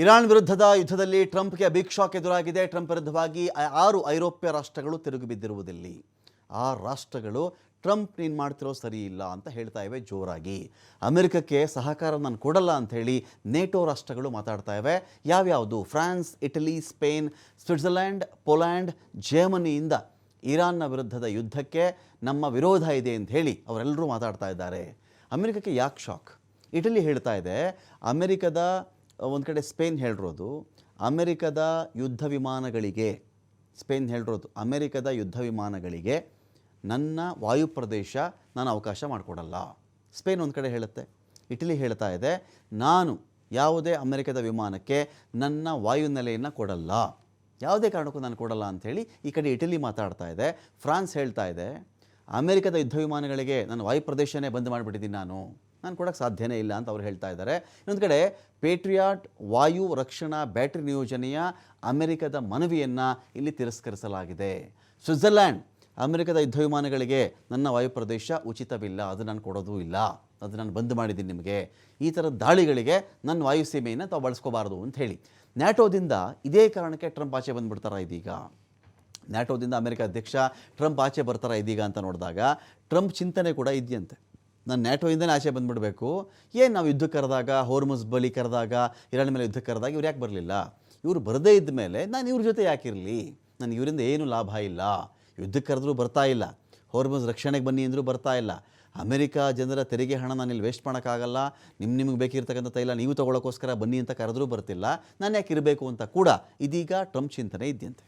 Iran ವಿರುದ್ಧದ ಯುದ್ಧದಲ್ಲಿ ಟ್ರಂಪ್ಗೆ big shock ಎದುರಾಗಿದೆ. ಟ್ರಂಪ್ ವಿರುದ್ಧವಾಗಿ 6 ಐರೋಪ್ಯ ರಾಷ್ಟ್ರಗಳು ತಿರುಗಿ ಬಿದ್ದಿರುವುದಿಲ್ಲಿ. ಆ ರಾಷ್ಟ್ರಗಳು ಟ್ರಂಪ್ ನೀನು ಮಾಡ್ತಿರೋ ಸರಿ ಇಲ್ಲ ಅಂತ ಹೇಳ್ತಾ ಇವೆ ಜೋರಾಗಿ. ಅಮೆರಿಕಕ್ಕೆ ಸಹಕಾರ ನಾನು ಕೊಡಲ್ಲ ಅಂತ ಹೇಳಿ ನೇಟೋ ರಾಷ್ಟ್ರಗಳು ಮಾತಾಡ್ತಾ ಇವೆ. ಯಾವ್ಯಾವುದು? France, Italy, Spain, Switzerland, Poland, ಜರ್ಮನಿಯಿಂದ ಇರಾನ್ನ ವಿರುದ್ಧದ ಯುದ್ಧಕ್ಕೆ ನಮ್ಮ ವಿರೋಧ ಇದೆ ಅಂತ ಹೇಳಿ ಅವರೆಲ್ಲರೂ ಮಾತಾಡ್ತಾ ಇದ್ದಾರೆ. ಅಮೆರಿಕಕ್ಕೆ ಯಾಕೆ ಶಾಕ್? ಇಟಲಿ ಹೇಳ್ತಾ ಇದೆ, ಅಮೆರಿಕದ ಒಂದು ಕಡೆ ಸ್ಪೇನ್ ಹೇಳಿರೋದು ಅಮೆರಿಕದ ಯುದ್ಧ ವಿಮಾನಗಳಿಗೆ, ಸ್ಪೇನ್ ಹೇಳಿರೋದು ಅಮೆರಿಕದ ಯುದ್ಧ ವಿಮಾನಗಳಿಗೆ ನನ್ನ ವಾಯುಪ್ರದೇಶ ನಾನು ಅವಕಾಶ ಮಾಡಿಕೊಡಲ್ಲ. ಸ್ಪೇನ್ ಒಂದು ಕಡೆ ಹೇಳುತ್ತೆ, ಇಟಲಿ ಹೇಳ್ತಾ ಇದೆ ನಾನು ಯಾವುದೇ ಅಮೆರಿಕದ ವಿಮಾನಕ್ಕೆ ನನ್ನ ವಾಯುನೆಲೆಯನ್ನು ಕೊಡಲ್ಲ, ಯಾವುದೇ ಕಾರಣಕ್ಕೂ ನಾನು ಕೊಡಲ್ಲ ಅಂಥೇಳಿ ಈ ಕಡೆ ಇಟಲಿ ಮಾತಾಡ್ತಾ ಇದೆ. ಫ್ರಾನ್ಸ್ ಹೇಳ್ತಾ ಇದೆ ಅಮೆರಿಕದ ಯುದ್ಧ ವಿಮಾನಗಳಿಗೆ ನನ್ನ ವಾಯುಪ್ರದೇಶನೇ ಬಂದ್ ಮಾಡಿಬಿಟ್ಟಿದ್ದೀನಿ, ನಾನು ಕೊಡೋಕ್ಕೆ ಸಾಧ್ಯನೇ ಇಲ್ಲ ಅಂತ ಅವ್ರು ಹೇಳ್ತಾ ಇದ್ದಾರೆ. ಇನ್ನೊಂದು ಕಡೆ ಪೇಟ್ರಿಯಾಟ್ ವಾಯು ರಕ್ಷಣಾ ಬ್ಯಾಟರಿ ನಿಯೋಜನೆಯ ಅಮೆರಿಕದ ಮನವಿಯನ್ನು ಇಲ್ಲಿ ತಿರಸ್ಕರಿಸಲಾಗಿದೆ. ಸ್ವಿಟ್ಜರ್ಲ್ಯಾಂಡ್ ಅಮೆರಿಕದ ಯುದ್ಧ ವಿಮಾನಗಳಿಗೆ ನನ್ನ ವಾಯುಪ್ರದೇಶ ಉಚಿತವಿಲ್ಲ, ಅದು ನಾನು ಕೊಡೋದೂ ಇಲ್ಲ, ಅದು ನಾನು ಬಂದ್ ಮಾಡಿದ್ದೀನಿ, ನಿಮಗೆ ಈ ಥರದ ದಾಳಿಗಳಿಗೆ ನನ್ನ ವಾಯುಸೀಮೆಯನ್ನು ತಾವು ಬಳಸ್ಕೋಬಾರ್ದು ಅಂತ ಹೇಳಿ ನ್ಯಾಟೋದಿಂದ ಇದೇ ಕಾರಣಕ್ಕೆ ಟ್ರಂಪ್ ಆಚೆ ಬಂದುಬಿಡ್ತಾರ ಇದೀಗ. ನ್ಯಾಟೋದಿಂದ ಅಮೆರಿಕ ಅಧ್ಯಕ್ಷ ಟ್ರಂಪ್ ಆಚೆ ಬರ್ತಾರ ಇದೀಗ ಅಂತ ನೋಡಿದಾಗ ಟ್ರಂಪ್ ಚಿಂತನೆ ಕೂಡ ಇದೆಯಂತೆ, ನಾನು ನ್ಯಾಟೋಯಿಂದನೇ ಆಚೆ ಬಂದುಬಿಡಬೇಕು. ಏನು ನಾವು ಯುದ್ಧಕ್ಕೆ ಕರೆದಾಗ, ಹೋರ್ಮುಜ್ ಬಳಿ ಕರೆದಾಗ, ಇರಾನ್ ಮೇಲೆ ಯುದ್ಧಕ್ಕೆ ಕರೆದಾಗ ಇವ್ರು ಯಾಕೆ ಬರಲಿಲ್ಲ? ಇವರು ಬರದೇ ಇದ್ದ ಮೇಲೆ ನಾನು ಇವ್ರ ಜೊತೆ ಯಾಕಿರಲಿ? ನನಗೆ ಇವರಿಂದ ಏನೂ ಲಾಭ ಇಲ್ಲ. ಯುದ್ಧಕ್ಕೆ ಕರೆದ್ರೂ ಬರ್ತಾ ಇಲ್ಲ, ಹೋರ್ಮುಜ್ ರಕ್ಷಣೆಗೆ ಬನ್ನಿ ಅಂದರೂ ಬರ್ತಾ ಇಲ್ಲ, ಅಮೆರಿಕ ಜನರ ತೆರಿಗೆ ಹಣ ನಾನು ಇಲ್ಲಿ ವೇಸ್ಟ್ ಮಾಡೋಕ್ಕಾಗಲ್ಲ, ನಿಮಗೆ ಬೇಕಿರ್ತಕ್ಕಂಥ ತೈಲ ನೀವು ತೊಗೊಳಕ್ಕೋಸ್ಕರ ಬನ್ನಿ ಅಂತ ಕರೆದ್ರೂ ಬರ್ತಿಲ್ಲ, ನಾನು ಯಾಕೆ ಇರಬೇಕು ಅಂತ ಕೂಡ ಇದೀಗ ಟ್ರಂಪ್ ಚಿಂತನೆ ಇದೆಯಂತೆ.